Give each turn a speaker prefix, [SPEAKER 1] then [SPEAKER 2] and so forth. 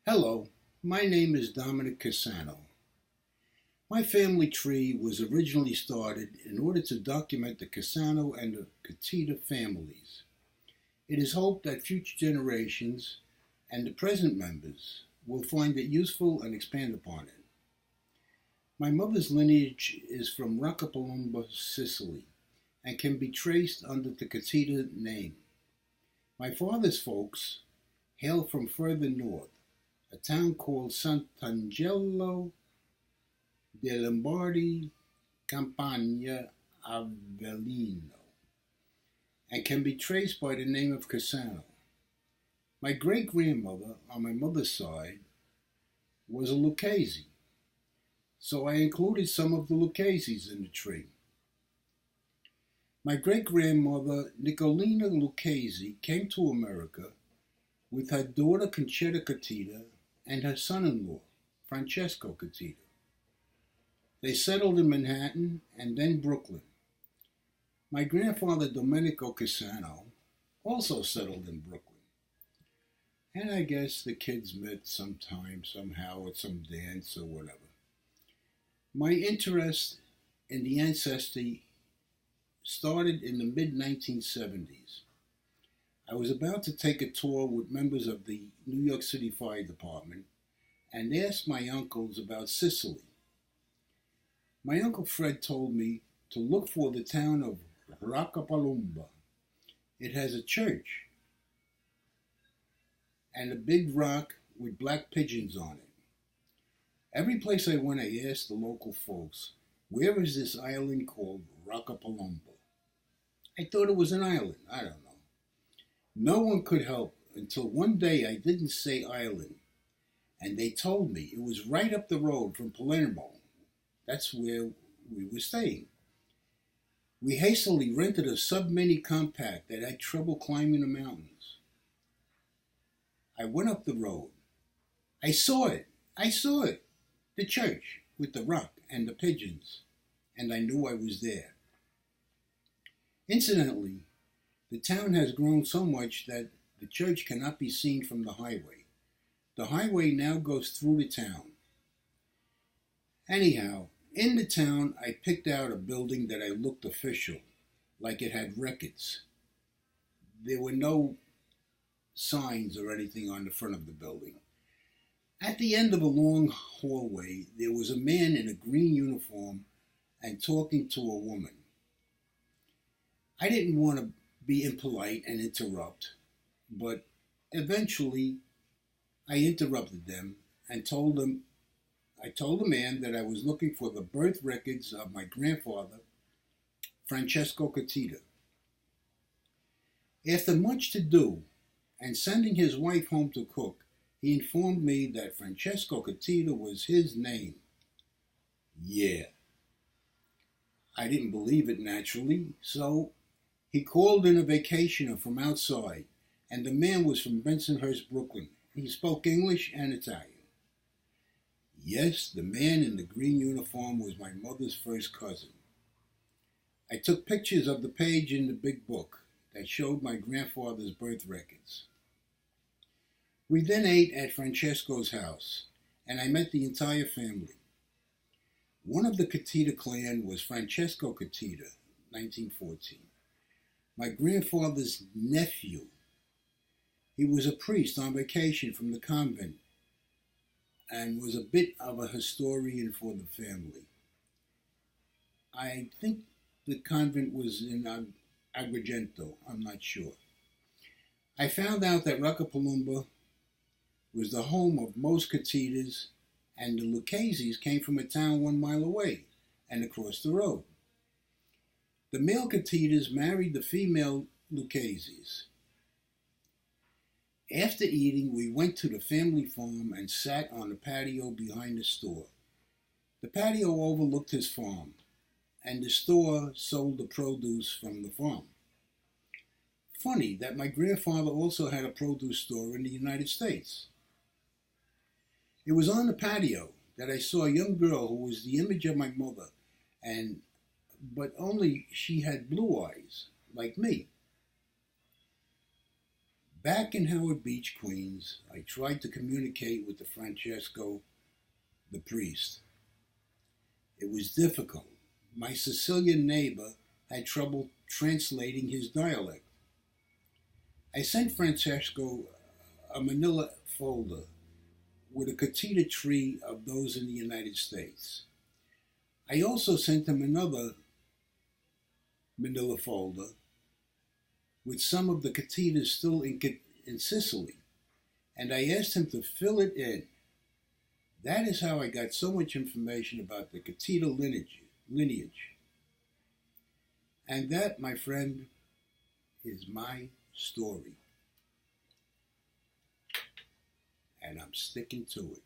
[SPEAKER 1] Hello, my name is Dominic Cassano. My family tree was originally started in order to document the Cassano and the Cuttitta families. It is hoped that future generations and the present members will find it useful and expand upon it. My mother's lineage is from Roccapalumba, Sicily, and can be traced under the Cuttitta name. My father's folks hail from further north, a town called Sant'Angelo de Lombardi, Campania, Avellino, and can be traced by the name of Cassano. My great-grandmother, on my mother's side, was a Lucchese, so I included some of the Luccheses in the tree. My great-grandmother, Nicolina Lucchese, came to America with her daughter Concetta Cuttitta and her son-in-law, Francesco Cuttitta. They settled in Manhattan and then Brooklyn. My grandfather Domenico Cassano also settled in Brooklyn. And I guess the kids met sometime, somehow, at some dance or whatever. My interest in the ancestry started in the mid-1970s. I was about to take a tour with members of the New York City Fire Department and asked my uncles about Sicily. My Uncle Fred told me to look for the town of Roccapalumba. It has a church and a big rock with black pigeons on it. Every place I went, I asked the local folks, where is this island called Roccapalumba? I thought it was an island. I don't know. No one could help until one day I didn't say island, and they told me it was right up the road from Palermo. That's where we were staying. We hastily rented a sub-mini compact that had trouble climbing the mountains. I went up the road. I saw it. The church with the rock and the pigeons, and I knew I was there. Incidentally, the town has grown so much that the church cannot be seen from the highway. The highway now goes through the town. Anyhow, in the town, I picked out a building that I looked official, like it had records. There were no signs or anything on the front of the building. At the end of a long hallway, there was a man in a green uniform and talking to a woman. I didn't want to be impolite and interrupt, but eventually I interrupted them and told the man that I was looking for the birth records of my grandfather, Francesco Cuttitta. After much to do and sending his wife home to cook, he informed me that Francesco Cuttitta was his name. Yeah. I didn't believe it naturally, so he called in a vacationer from outside, and the man was from Bensonhurst, Brooklyn. He spoke English and Italian. Yes, the man in the green uniform was my mother's first cousin. I took pictures of the page in the big book that showed my grandfather's birth records. We then ate at Francesco's house, and I met the entire family. One of the Cuttitta clan was Francesco Cuttitta, 1914. My grandfather's nephew. He was a priest on vacation from the convent and was a bit of a historian for the family. I think the convent was in Agrigento, I'm not sure. I found out that Roccapalumba was the home of most Cuttittas, and the Luccheses came from a town 1 mile away and across the road. The male Cuttittas married the female Luccheses. After eating, we went to the family farm and sat on the patio behind the store. The patio overlooked his farm, and the store sold the produce from the farm. Funny that my grandfather also had a produce store in the United States. It was on the patio that I saw a young girl who was the image of my mother, but only she had blue eyes, like me. Back in Howard Beach, Queens, I tried to communicate with the Francesco, the priest. It was difficult. My Sicilian neighbor had trouble translating his dialect. I sent Francesco a manila folder with a Cuttitta tree of those in the United States. I also sent him another manila folder with some of the Cuttittas still in Sicily, and I asked him to fill it in. That is how I got so much information about the Cuttitta lineage. And that, my friend, is my story. And I'm sticking to it.